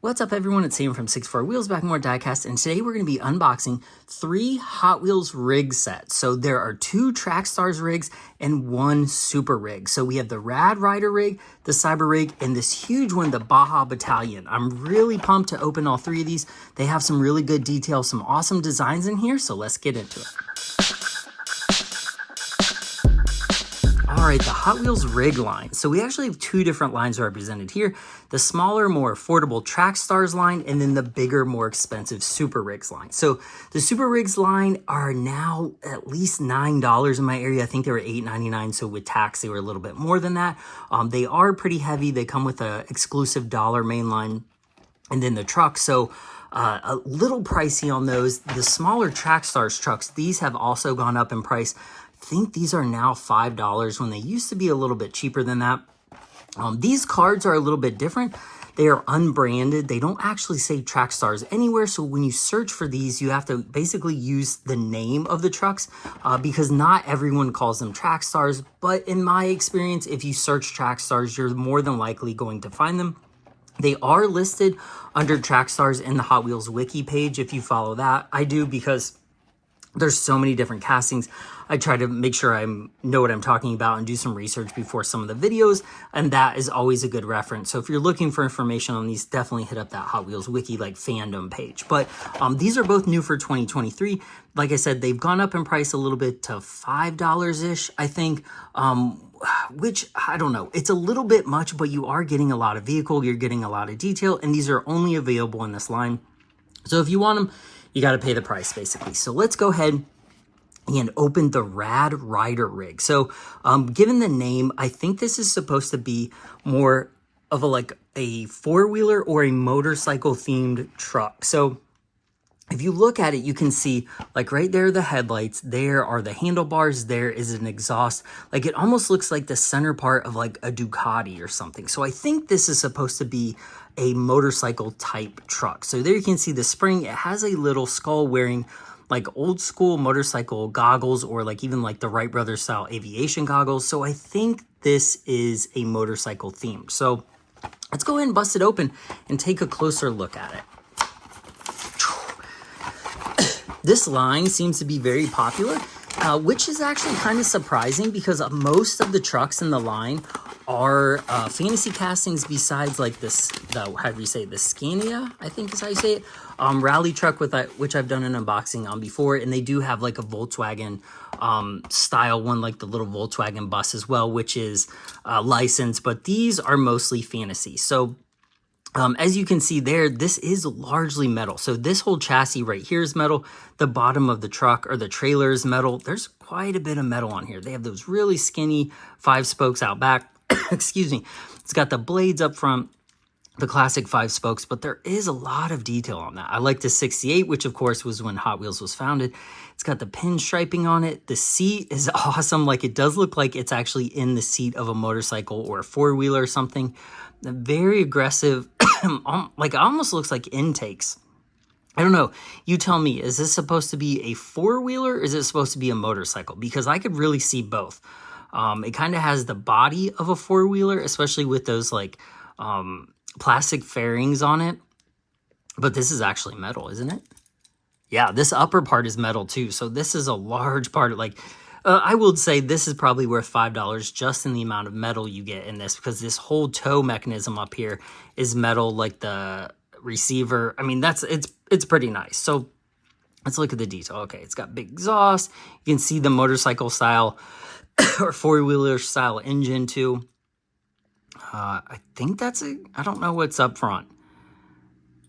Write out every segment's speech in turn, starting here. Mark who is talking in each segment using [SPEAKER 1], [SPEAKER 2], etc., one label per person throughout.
[SPEAKER 1] What's up everyone, it's Sam from 64 Wheels Back More Diecast, and today we're going to be unboxing 3 Hot Wheels rig sets. So there are 2 Trackstars rigs and 1 Super rig. So we have the Rad Rider rig, the Cyberrig, and this huge one, the Baja Battalion. I'm really pumped to open all 3 of these. They have some really good details, some awesome designs in here, so let's get into it. All right, the Hot Wheels rig line. So we actually have 2 different lines represented here. The smaller, more affordable Trackstars line, and then the bigger, more expensive Super Rigs line. So the Super Rigs line are now at least $9 in my area. I think they were $8.99, so with tax, they were a little bit more than that. They are pretty heavy. They come with an exclusive dollar main line, and then the truck. So a little pricey on those. The smaller Trackstars trucks, these have also gone up in price. I think these are now $5 when they used to be a little bit cheaper than that. These cards are a little bit different. They are unbranded. They don't actually say Trackstars anywhere. So when you search for these, you have to basically use the name of the trucks because not everyone calls them Trackstars. But in my experience, if you search Trackstars, you're more than likely going to find them. They are listed under Trackstars in the Hot Wheels wiki page. If you follow that, I do because there's so many different castings. I try to make sure I know what I'm talking about and do some research before some of the videos, and that is always a good reference. So if you're looking for information on these, definitely hit up that Hot Wheels Wiki like fandom page. But these are both new for 2023. Like I said, they've gone up in price a little bit to $5-ish, I think, which I don't know. It's a little bit much, but you are getting a lot of vehicle, you're getting a lot of detail, and these are only available in this line. So if you want them, you got to pay the price basically. So let's go ahead and open the Rad Rider rig. So given the name, I think this is supposed to be more of a four-wheeler or a motorcycle themed truck. So if you look at it, you can see like right there are the headlights, there are the handlebars, there is an exhaust. Like it almost looks like the center part of like a Ducati or something. So I think this is supposed to be a motorcycle type truck. So there you can see the spring. It has a little skull wearing like old school motorcycle goggles, or like even like the Wright Brothers style aviation goggles. So I think this is a motorcycle theme. So let's go ahead and bust it open and take a closer look at it. This line seems to be very popular, which is actually kind of surprising because most of the trucks in the line are fantasy castings besides like this, how do you say it? The Scania, I think is how you say it. Rally truck with which I've done an unboxing on before, and they do have like a Volkswagen style one, like the little Volkswagen bus as well, which is licensed, but these are mostly fantasy. So as you can see there, this is largely metal. So this whole chassis right here is metal. The bottom of the truck or the trailer is metal. There's quite a bit of metal on here. They have those really skinny 5 spokes out back. Excuse me. It's got the blades up front, the classic 5 spokes, but there is a lot of detail on that. I like the 68, which of course was when Hot Wheels was founded. It's got the pinstriping on it. The seat is awesome. Like it does look like it's actually in the seat of a motorcycle or a 4-wheeler or something. Very aggressive. Like it almost looks like intakes. I don't know. You tell me, is this supposed to be a 4-wheeler or is it supposed to be a motorcycle? Because I could really see both. It kind of has the body of a 4-wheeler, especially with those like plastic fairings on it. But this is actually metal, isn't it? Yeah, this upper part is metal too. So this is a large part of like, I would say this is probably worth $5 just in the amount of metal you get in this, because this whole tow mechanism up here is metal, like the receiver. I mean, it's pretty nice. So let's look at the detail. Okay, it's got big exhaust. You can see the motorcycle style or 4-wheeler style engine too. I think I don't know what's up front.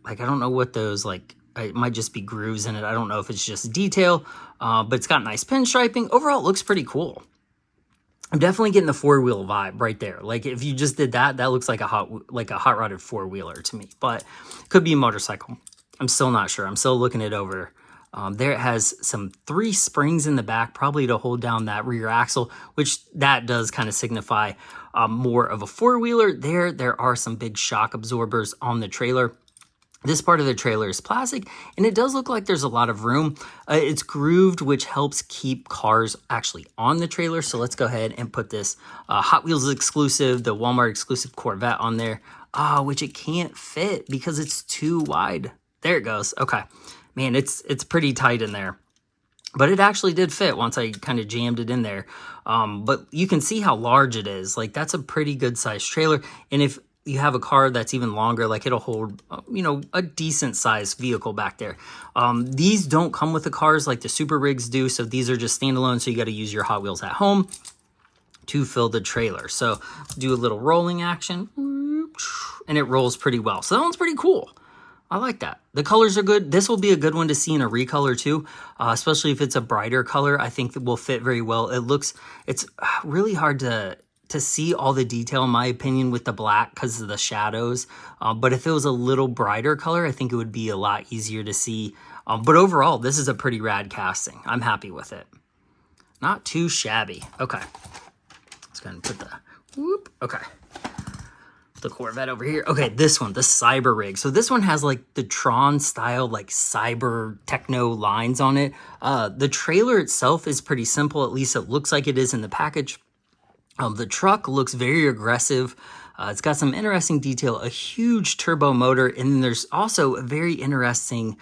[SPEAKER 1] Like, I don't know what those like. It might just be grooves in it. I don't know if it's just detail, but it's got nice pinstriping. Overall, it looks pretty cool. I'm definitely getting the 4-wheel vibe right there. Like if you just did that, that looks like a hot rodded 4-wheeler to me, but it could be a motorcycle. I'm still not sure. I'm still looking it over. There it has some 3 springs in the back, probably to hold down that rear axle, which that does kind of signify more of a 4-wheeler. There are some big shock absorbers on the trailer. This part of the trailer is plastic, and it does look like there's a lot of room. It's grooved, which helps keep cars actually on the trailer. So let's go ahead and put this Hot Wheels exclusive, the Walmart exclusive Corvette on there. which it can't fit because it's too wide. There it goes. Okay. Man, it's pretty tight in there. But it actually did fit once I kind of jammed it in there. But you can see how large it is. Like, that's a pretty good sized trailer. And if you have a car that's even longer, like, it'll hold, you know, a decent sized vehicle back there. These don't come with the cars like the Super Rigs do. So these are just standalone. So you got to use your Hot Wheels at home to fill the trailer. So do a little rolling action and it rolls pretty well. So that one's pretty cool. I like that. The colors are good. This will be a good one to see in a recolor too, especially if it's a brighter color. I think it will fit very well. It's really hard to see all the detail in my opinion with the black because of the shadows. But if it was a little brighter color, I think it would be a lot easier to see. But overall, this is a pretty rad casting. I'm happy with it. Not too shabby. Okay. Let's go ahead and put the whoop. Okay. The Corvette over here. Okay, this one, the Cyberrig. So this one has like the Tron style, like cyber techno lines on it. The trailer itself is pretty simple. At least it looks like it is in the package. The truck looks very aggressive. It's got some interesting detail, a huge turbo motor, and then there's also a very interesting,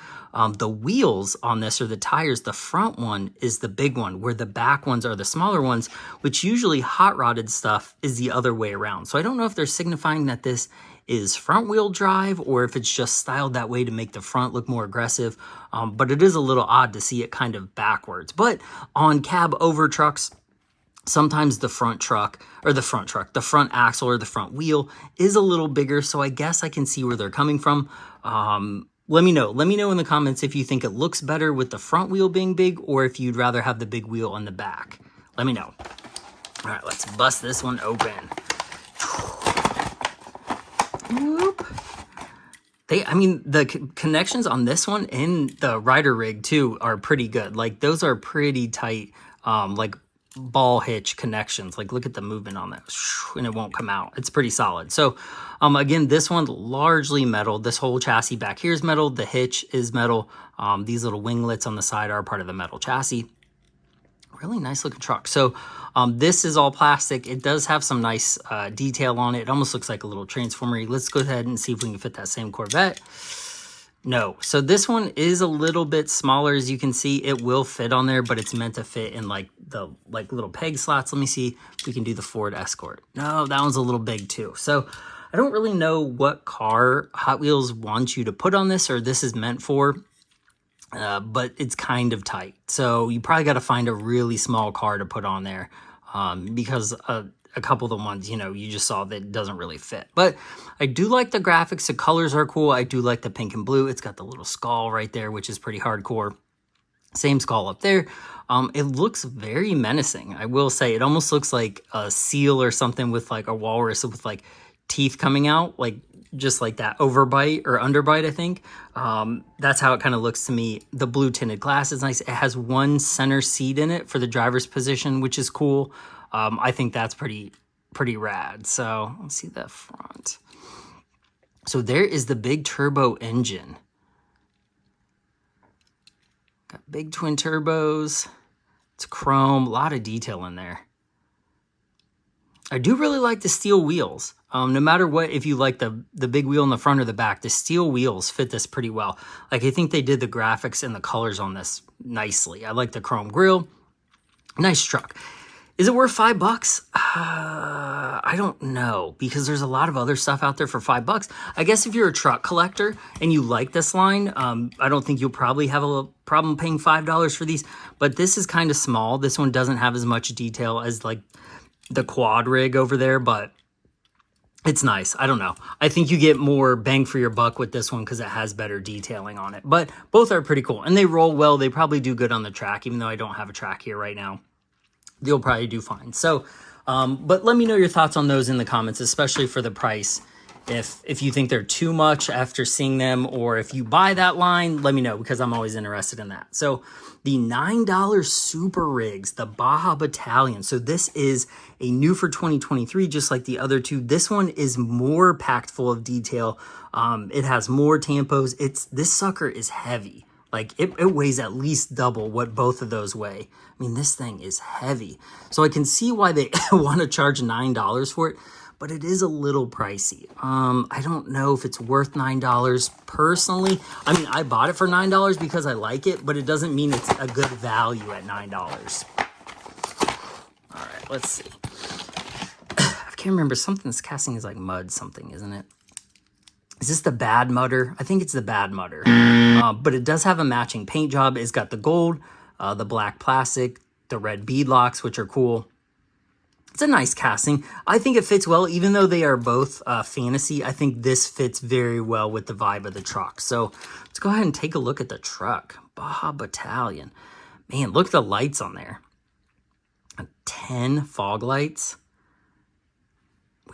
[SPEAKER 1] the wheels on this, or the tires. The front one is the big one, where the back ones are the smaller ones, which usually hot rodded stuff is the other way around. So I don't know if they're signifying that this is front wheel drive or if it's just styled that way to make the front look more aggressive. But it is a little odd to see it kind of backwards. But on cab over trucks, sometimes the front axle or the front wheel is a little bigger. So I guess I can see where they're coming from. Let me know in the comments if you think it looks better with the front wheel being big or if you'd rather have the big wheel on the back. Let me know. All right, let's bust this one open. Whoop. The connections on this one and the Rider rig too are pretty good. Like, those are pretty tight, like ball hitch connections. Like, look at the movement on that, and it won't come out. It's pretty solid. So again, this one's largely metal. This whole chassis back here is metal. The hitch is metal. These little winglets on the side are part of the metal chassis. Really nice looking truck. So this is all plastic. It does have some nice detail on it. It almost looks like a little transformer. Let's go ahead and see if we can fit that same Corvette. No. So this one is a little bit smaller. As you can see, it will fit on there, but it's meant to fit in like the little peg slots. Let me see if we can do the Ford Escort. No, that one's a little big too. So I don't really know what car Hot Wheels wants you to put on this, or this is meant for, but it's kind of tight. So you probably got to find a really small car to put on there, because a couple of the ones, you know, you just saw that doesn't really fit. But I do like the graphics. The colors are cool. I do like the pink and blue. It's got the little skull right there, which is pretty hardcore. Same skull up there. It looks very menacing. I will say it almost looks like a seal or something with like a walrus with like teeth coming out, like just like that overbite or underbite, I think. That's how it kind of looks to me. The blue tinted glass is nice. It has one center seat in it for the driver's position, which is cool. I think that's pretty rad. So let's see the front. So there is the big turbo engine. Got big twin turbos. It's chrome, a lot of detail in there. I do really like the steel wheels. No matter what, if you like the big wheel in the front or the back, the steel wheels fit this pretty well. Like, I think they did the graphics and the colors on this nicely. I like the chrome grille. Nice truck. Is it worth $5? I don't know, because there's a lot of other stuff out there for $5. I guess if you're a truck collector and you like this line, I don't think you'll probably have a problem paying $5 for these, but this is kind of small. This one doesn't have as much detail as like the quad rig over there, but it's nice. I don't know. I think you get more bang for your buck with this one because it has better detailing on it, but both are pretty cool and they roll well. They probably do good on the track, even though I don't have a track here right now. You'll probably do fine. So, but let me know your thoughts on those in the comments, especially for the price. If you think they're too much after seeing them, or if you buy that line, let me know, because I'm always interested in that. So the $9 Super Rigs, the Baja Battalion. So this is a new for 2023, just like the other two. This one is more packed full of detail. It has more tampos. This sucker is heavy. Like, it weighs at least double what both of those weigh. I mean, this thing is heavy. So I can see why they want to charge $9 for it. but it is a little pricey. I don't know if it's worth $9 personally. I mean, I bought it for $9 because I like it, but it doesn't mean it's a good value at $9. All right, let's see. I can't remember, this casting is like mud something, isn't it? Is this the bad mudder? I think it's the bad mudder. But it does have a matching paint job. It's got the gold, the black plastic, the red bead locks, which are cool. It's a nice casting. I think it fits well, even though they are both fantasy. I think this fits very well with the vibe of the truck. So let's go ahead and take a look at the truck. Baja Battalion. Man, look at the lights on there. 10 fog lights.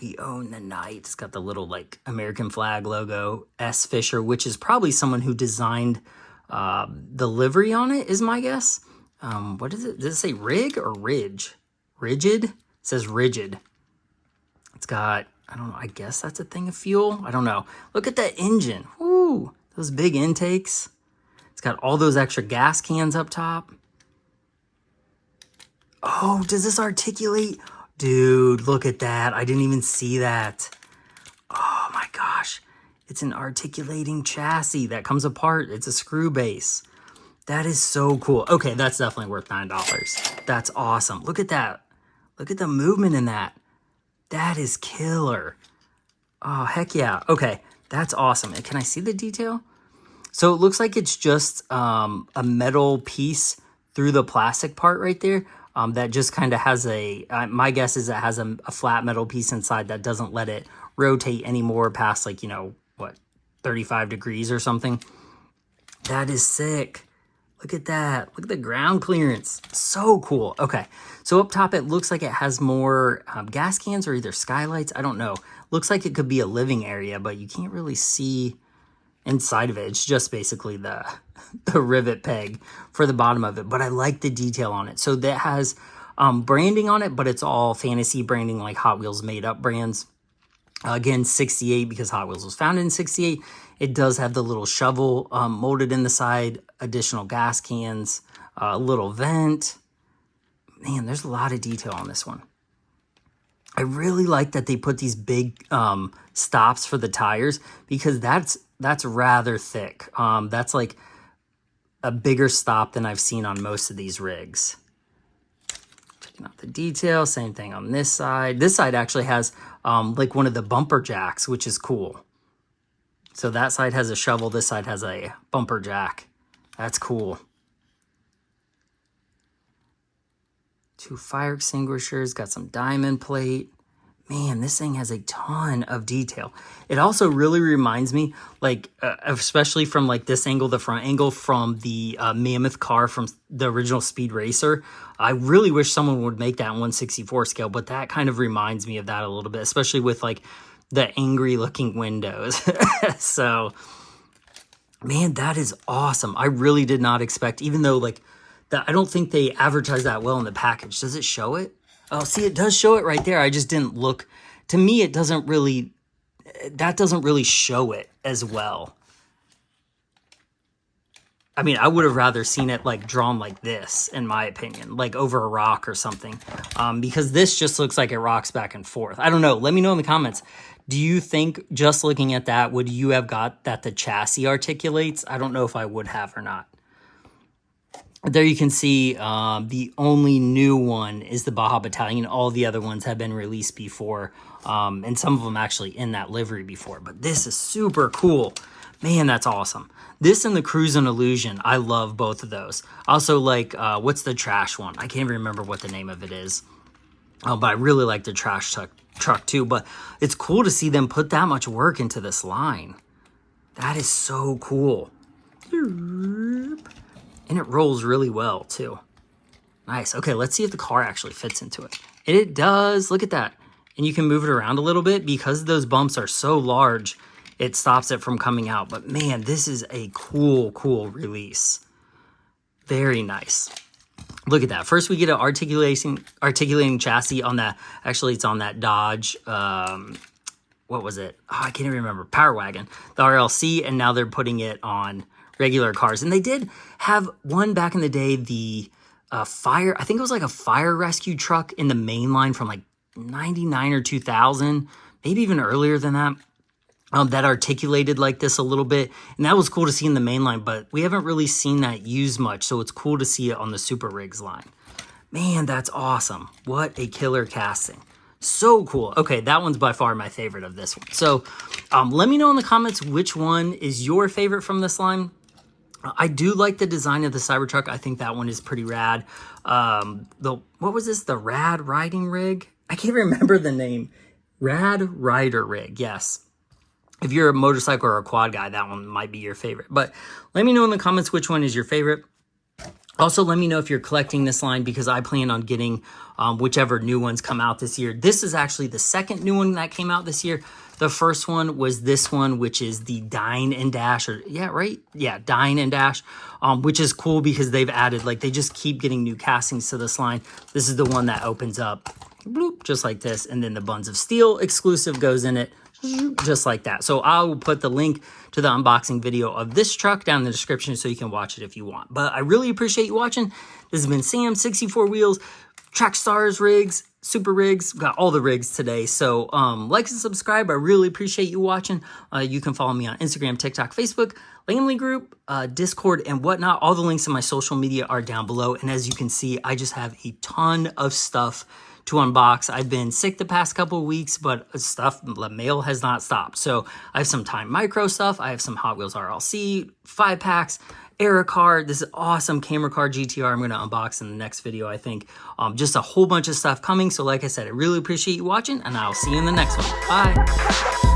[SPEAKER 1] We own the night. It's got the little like American flag logo. S. Fisher, which is probably someone who designed the livery on it, is my guess. What is it? Does it say rig or ridge? Rigid? It says rigid. It's got, I don't know, I guess that's a thing of fuel. I don't know. Look at that engine. Woo! Those big intakes. It's got all those extra gas cans up top. Oh, does this articulate? Dude, look at that. I didn't even see that. Oh my gosh. It's an articulating chassis that comes apart. It's a screw base. That is so cool. Okay, that's definitely worth $9. That's awesome. Look at that. Look at the movement in that. That is killer. Oh, heck yeah. Okay, that's awesome. And can I see the detail? So it looks like it's just a metal piece through the plastic part right there. That just kind of has my guess is it has a flat metal piece inside that doesn't let it rotate anymore past like, 35 degrees or something. That is sick. Look at that. Look at the ground clearance. So cool. Okay. So up top, it looks like it has more gas cans or either skylights. I don't know. Looks like it could be a living area, but you can't really see inside of it. It's just basically the rivet peg for the bottom of it, but I like the detail on it. So that has branding on it, but it's all fantasy branding, like Hot Wheels made up brands. Again, 68 because Hot Wheels was founded in 68. It does have the little shovel molded in the side, additional gas cans, a little vent. Man, there's a lot of detail on this one. I really like that they put these big stops for the tires because that's rather thick. That's like a bigger stop than I've seen on most of these rigs. Checking out the detail, same thing on this side. This side actually has like one of the bumper jacks, which is cool. So that side has a shovel, this side has a bumper jack. That's cool. 2 fire extinguishers, got some diamond plate. Man, this thing has a ton of detail. It also really reminds me, like, especially from like this angle, the front angle from the Mammoth car from the original Speed Racer. I really wish someone would make that 1/64 scale, but that kind of reminds me of that a little bit, especially with like the angry looking windows. So, man, that is awesome. I really did not expect, even though like that, I don't think they advertise that well in the package. Does it show it? Oh, see, it does show it right there. I just didn't look. To me, it doesn't really, that doesn't really show it as well. I mean, I would have rather seen it like drawn like this, in my opinion, like over a rock or something, because this just looks like it rocks back and forth. I don't know. Let me know in the comments. Do you think just looking at that, would you have got that the chassis articulates? I don't know if I would have or not. There you can see the only new one is the Baja Battalion. All the other ones have been released before, and some of them actually in that livery before. But this is super cool. Man, that's awesome. This and the Cruise and Illusion, I love both of those. Also, like, what's the trash one? I can't remember what the name of it is. But I really like the trash truck too. But it's cool to see them put that much work into this line. That is so cool. And it rolls really well, too. Nice. Okay, let's see if the car actually fits into it. And it does. Look at that. And you can move it around a little bit. Because those bumps are so large, it stops it from coming out. But, man, this is a cool, cool release. Very nice. Look at that. First, we get an articulating chassis on that. Actually, it's on that Dodge. What was it? Oh, I can't even remember. Power Wagon. The RLC. And now they're putting it on regular cars. And they did have one back in the day, the fire, I think it was like a fire rescue truck in the main line from like 99 or 2000, maybe even earlier than that. That articulated like this a little bit, and that was cool to see in the main line, but we haven't really seen that used much, so it's cool to see it on the Super Rigs line. Man, that's awesome. What a killer casting. So cool. Okay, that one's by far my favorite of this one. So let me know in the comments which one is your favorite from this line. I do like the design of the Cybertruck. I think that one is pretty rad. What was this? The Rad Riding Rig? I can't remember the name. Rad Rider Rig, yes. If you're a motorcycle or a quad guy, that one might be your favorite. But let me know in the comments which one is your favorite. Also, let me know if you're collecting this line, because I plan on getting whichever new ones come out this year. This is actually the second new one that came out this year. The first one was this one, which is the Dine and Dash, or yeah, right? Yeah, Dine and Dash, which is cool because they've added, like, they just keep getting new castings to this line. This is the one that opens up, bloop, just like this, and then the Buns of Steel exclusive goes in it, just like that. So I will put the link to the unboxing video of this truck down in the description so you can watch it if you want. But I really appreciate you watching. This has been Sam, 64 Wheels, Track Stars Rigs, Super Rigs, got all the rigs today. So like and subscribe. I really appreciate you watching. You can follow me on Instagram, TikTok, Facebook, Langley Group, Discord, and whatnot. All the links in my social media are down below. And as you can see, I just have a ton of stuff to unbox. I've been sick the past couple of weeks, but the mail has not stopped. So I have some Time Micro stuff. I have some Hot Wheels RLC 5-packs, Era card. This is awesome camera car GTR I'm going to unbox in the next video, I think. Just a whole bunch of stuff coming. So like I said, I really appreciate you watching, and I'll see you in the next one. Bye.